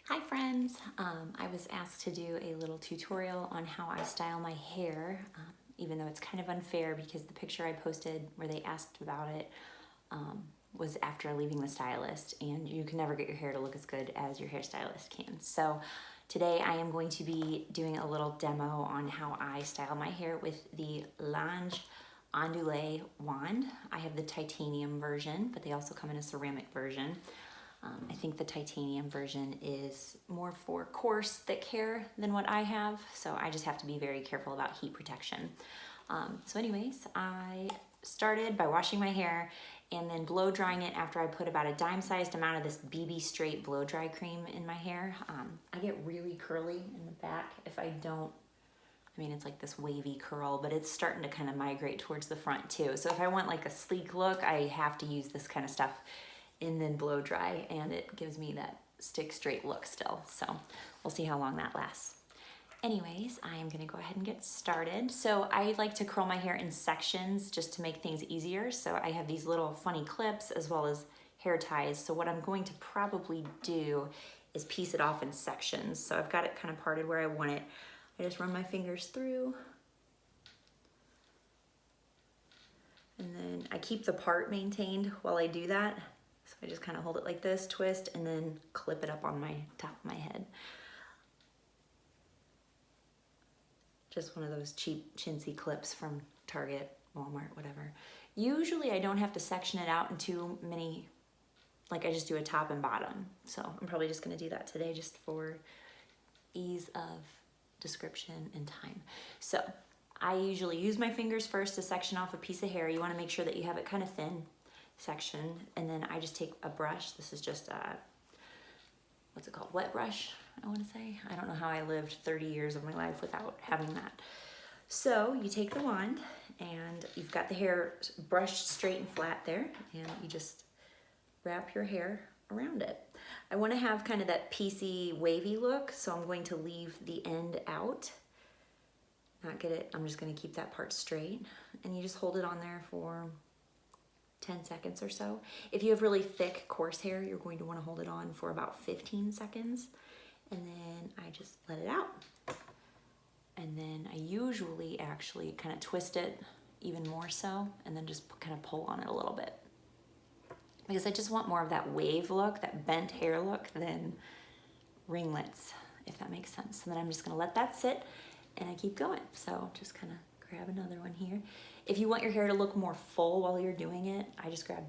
Hi friends, I was asked to do a little tutorial on how I style my hair, even though it's kind of unfair because the picture I posted where they asked about it was after leaving the stylist, and you can never get your hair to look as good as your hairstylist can. So today I am going to be doing a little demo on how I style my hair with the Ondule wand. I have the titanium version, but they also come in a ceramic version. I think the titanium version is more for coarse, thick hair than what I have, so I just have to be very careful about heat protection. So anyways, I started by washing my hair and then blow drying it after I put about a dime-sized amount of this BB Straight blow dry cream in my hair. I get really curly in the back if I don't. I mean, it's like this wavy curl, but it's starting to kind of migrate towards the front too. So if I want like a sleek look, I have to use this kind of stuff and then blow dry, and it gives me that stick straight look still. So we'll see how long that lasts. Anyways, I am gonna go ahead and get started. So I like to curl my hair in sections just to make things easier. So I have these little funny clips as well as hair ties. So what I'm going to probably do is piece it off in sections. So I've got it kind of parted where I want it. I just run my fingers through. And then I keep the part maintained while I do that. So I just kind of hold it like this, twist, and then clip it up on my top of my head. Just one of those cheap chintzy clips from Target, Walmart, whatever. Usually I don't have to section it out in too many, like I just do a top and bottom. So I'm probably just gonna do that today just for ease of description and time. So I usually use my fingers first to section off a piece of hair. You wanna make sure that you have it kind of thin section, and then I just take a brush. This is just a, what's it called, wet brush, I want to say. I don't know how I lived 30 years of my life without having that. So you take the wand and you've got the hair brushed straight and flat there, and you just wrap your hair around it. I want to have kind of that piecey wavy look, so I'm going to leave the end out, not get it. I'm just going to keep that part straight, and you just hold it on there for 10 seconds or so. If you have really thick, coarse hair, you're going to want to hold it on for about 15 seconds. And then I just let it out. And then I usually actually kind of twist it even more so, and then just kind of pull on it a little bit. Because I just want more of that wave look, that bent hair look, than ringlets, if that makes sense. And then I'm just gonna let that sit, and I keep going. So just kind of grab another one here. If you want your hair to look more full while you're doing it, I just grab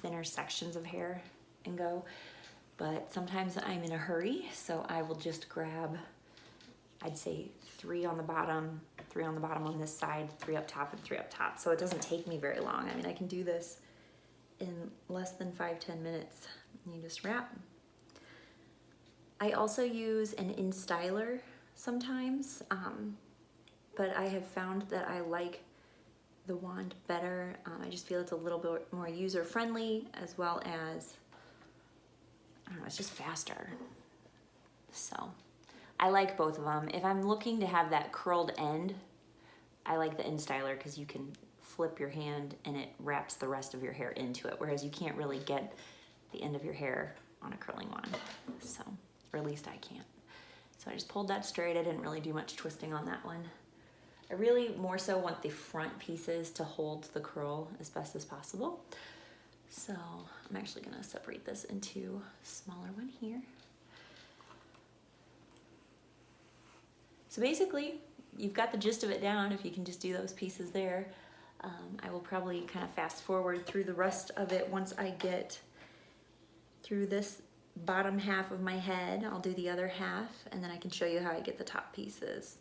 thinner sections of hair and go. But sometimes I'm in a hurry, so I will just grab, I'd say 3 on the bottom, 3 on the bottom on this side, 3 up top, and 3 up top. So it doesn't take me very long. I mean, I can do this in less than 5-10 minutes. You just wrap. I also use an InStyler sometimes, but I have found that I like the wand better. I just feel it's a little bit more user-friendly, as well as, I don't know, it's just faster. So I like both of them. If I'm looking to have that curled end, I like the InStyler because you can flip your hand and it wraps the rest of your hair into it, whereas you can't really get the end of your hair on a curling wand. So, or at least I can't. So I just pulled that straight. I didn't really do much twisting on that one. I really more so want the front pieces to hold the curl as best as possible. So I'm actually gonna separate this into a smaller one here. So basically, you've got the gist of it down if you can just do those pieces there. I will probably kind of fast forward through the rest of it once I get through this bottom half of my head. I'll do the other half, and then I can show you how I get the top pieces.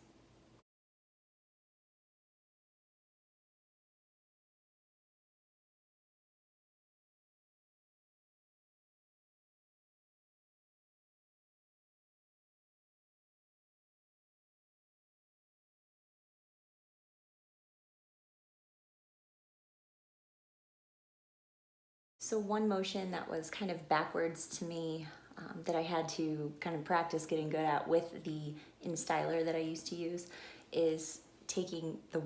So one motion that was kind of backwards to me that I had to kind of practice getting good at with the InStyler that I used to use is taking the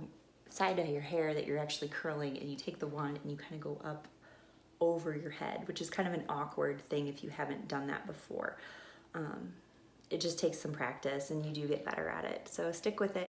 side of your hair that you're actually curling, and you take the wand and you kind of go up over your head, which is kind of an awkward thing if you haven't done that before. it just takes some practice and you do get better at it. So stick with it.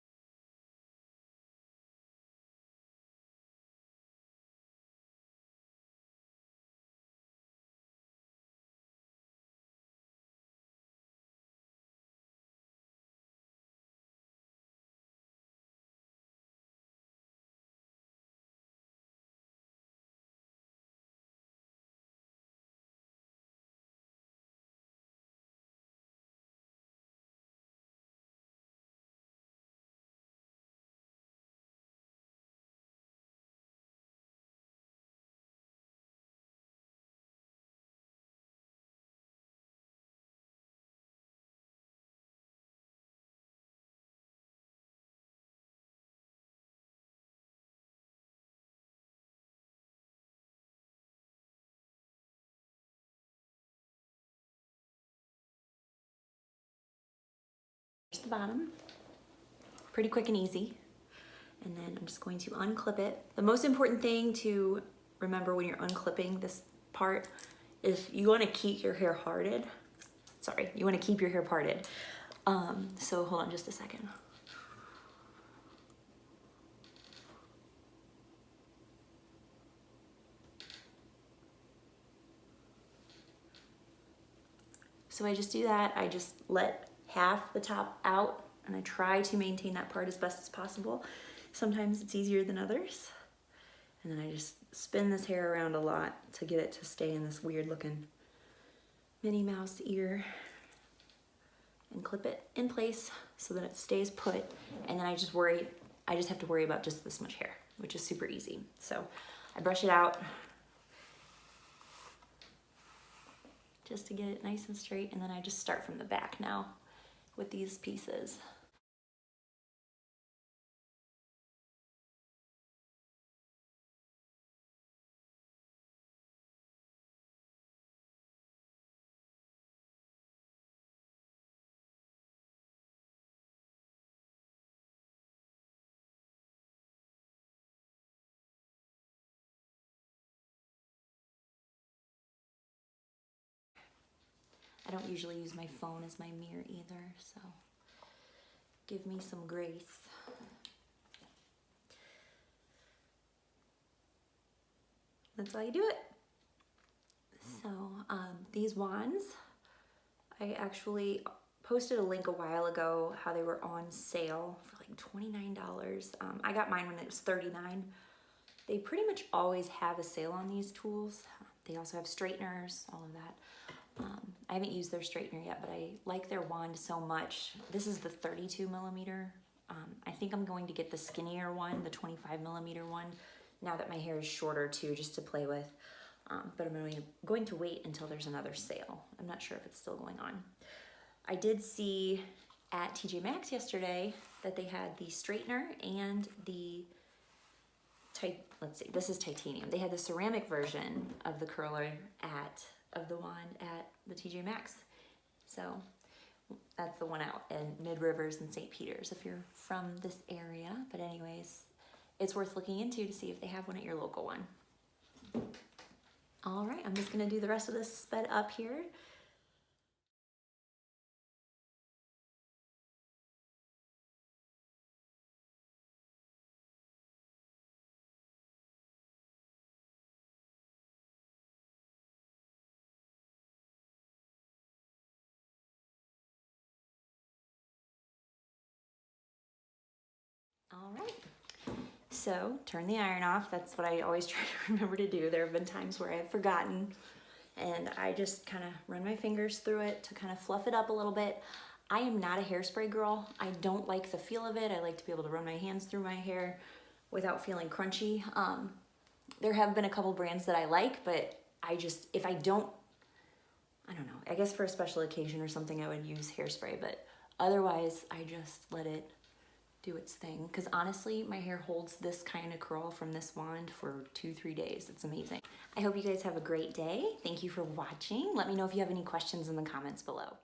Here's the bottom, pretty quick and easy. And then I'm just going to unclip it. The most important thing to remember when you're unclipping this part is you want to keep your hair parted. Sorry, you want to keep your hair parted. So hold on just a second. So I just do that. I just let half the top out and I try to maintain that part as best as possible. Sometimes it's easier than others. And then I just spin this hair around a lot to get it to stay in this weird looking Minnie Mouse ear and clip it in place so that it stays put. And then I just have to worry about just this much hair, which is super easy. So I brush it out just to get it nice and straight. And then I just start from the back now with these pieces. I don't usually use my phone as my mirror either, so give me some grace. That's how you do it. So these wands, I actually posted a link a while ago how they were on sale for like $29. I got mine when it was $39. They pretty much always have a sale on these tools. They also have straighteners, all of that. I haven't used their straightener yet, but I like their wand so much. This is the 32 millimeter. I think I'm going to get the skinnier one, the 25 millimeter one, now that my hair is shorter too, just to play with. But I'm going to wait until there's another sale. I'm not sure if it's still going on. I did see at TJ Maxx yesterday that they had the straightener and the let's see, this is titanium. They had the ceramic version of the curler of the wand at the TJ Maxx. So that's the one out in Mid Rivers and St. Peters if you're from this area. But anyways, it's worth looking into to see if they have one at your local one. All right, I'm just gonna do the rest of this sped up here. All right, so turn the iron off. That's what I always try to remember to do. There have been times where I've forgotten, and I just kind of run my fingers through it to kind of fluff it up a little bit. I am not a hairspray girl. I don't like the feel of it. I like to be able to run my hands through my hair without feeling crunchy. There have been a couple brands that I like, but if I don't know, I guess for a special occasion or something I would use hairspray, but otherwise I just let it do its thing. Because honestly, my hair holds this kind of curl from this wand for 2-3 days. It's amazing. I hope you guys have a great day. Thank you for watching. Let me know if you have any questions in the comments below.